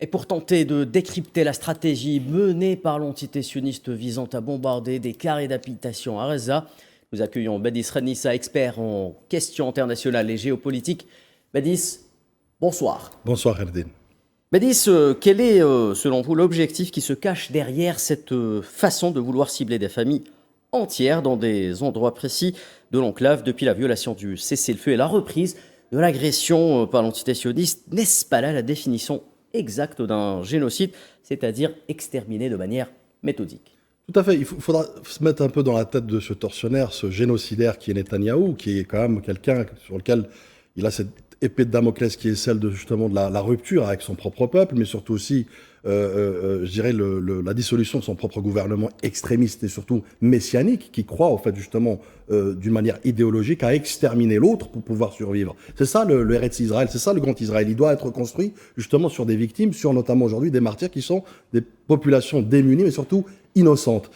Et pour tenter de décrypter la stratégie menée par l'entité sioniste visant à bombarder des carrés d'habitation à Gaza, nous accueillons Badis Renissa, expert en questions internationales et géopolitiques. Badis, bonsoir. Bonsoir Erdine. Badis, quel est selon vous l'objectif qui se cache derrière cette façon de vouloir cibler des familles entières dans des endroits précis de l'enclave depuis la violation du cessez-le-feu et la reprise de l'agression par l'entité sioniste? N'est-ce pas là la définition exacte d'un génocide, c'est-à-dire exterminer de manière méthodique? Tout à fait, il faudra se mettre un peu dans la tête de ce tortionnaire, ce génocidaire qui est Netanyahou, qui est quand même quelqu'un sur lequel il a cette épée de Damoclès qui est celle de justement de la rupture avec son propre peuple, mais surtout aussi, je dirais, la dissolution de son propre gouvernement extrémiste et surtout messianique, qui croit, en fait, justement, d'une manière idéologique, à exterminer l'autre pour pouvoir survivre. C'est ça le Eretz Israël, c'est ça le grand Israël. Il doit être construit justement sur des victimes, sur notamment aujourd'hui des martyrs qui sont des populations démunies, mais surtout innocentes.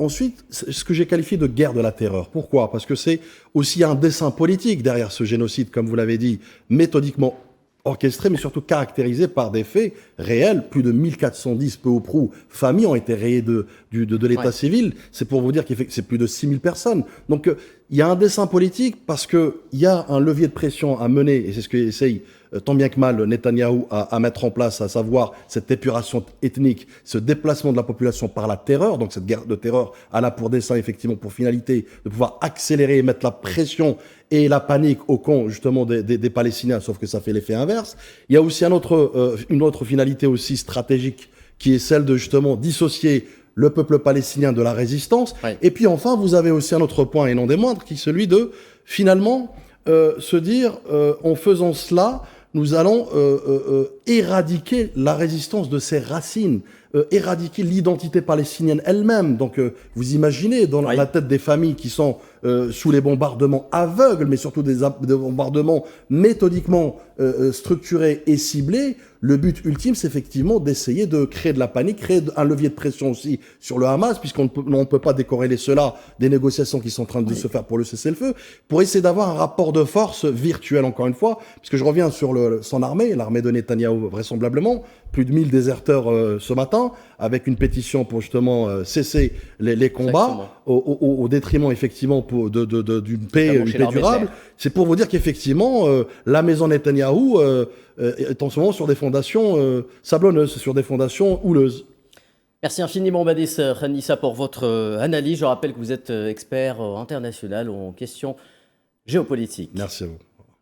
Ensuite, ce que j'ai qualifié de guerre de la terreur. Pourquoi? Parce que c'est aussi un dessein politique derrière ce génocide, comme vous l'avez dit, méthodiquement orchestré, mais surtout caractérisé par des faits réels. Plus de 1410, peu ou prou, familles ont été rayées de l'état civil. C'est pour vous dire que c'est plus de 6000 personnes. Donc, il y a un dessein politique parce qu'il y a un levier de pression à mener, et c'est ce qu'essaye tant bien que mal Netanyahou à mettre en place, à savoir cette épuration ethnique, ce déplacement de la population par la terreur. Donc cette guerre de terreur a là pour dessein, effectivement, pour finalité, de pouvoir accélérer et mettre la pression et la panique au camp, justement, des Palestiniens, sauf que ça fait l'effet inverse. Il y a aussi une autre finalité aussi stratégique, qui est celle de, justement, dissocier le peuple palestinien de la résistance. Ouais. Et puis enfin, vous avez aussi un autre point, et non des moindres, qui est celui de, finalement, se dire, en faisant cela, nous allons éradiquer la résistance de ses racines, éradiquer l'identité palestinienne elle-même. Donc, vous imaginez, dans la tête des familles qui sont sous les bombardements aveugles, mais surtout des bombardements méthodiquement structurés et ciblés, le but ultime, c'est effectivement d'essayer de créer de la panique, créer un levier de pression aussi sur le Hamas, puisqu'on ne peut pas décorréler cela des négociations qui sont en train de se faire pour le cessez-le-feu, pour essayer d'avoir un rapport de force virtuel, encore une fois, puisque je reviens sur son armée, l'armée de Netanyahou vraisemblablement, plus de 1000 déserteurs ce matin, avec une pétition pour justement cesser les combats, au détriment effectivement d'une paix durable. C'est pour vous dire qu'effectivement, la maison Netanyahou est en ce moment sur des fondations sablonneuses, sur des fondations houleuses. Merci infiniment Badis Renissa pour votre analyse. Je rappelle que vous êtes expert international en questions géopolitiques. Merci à vous.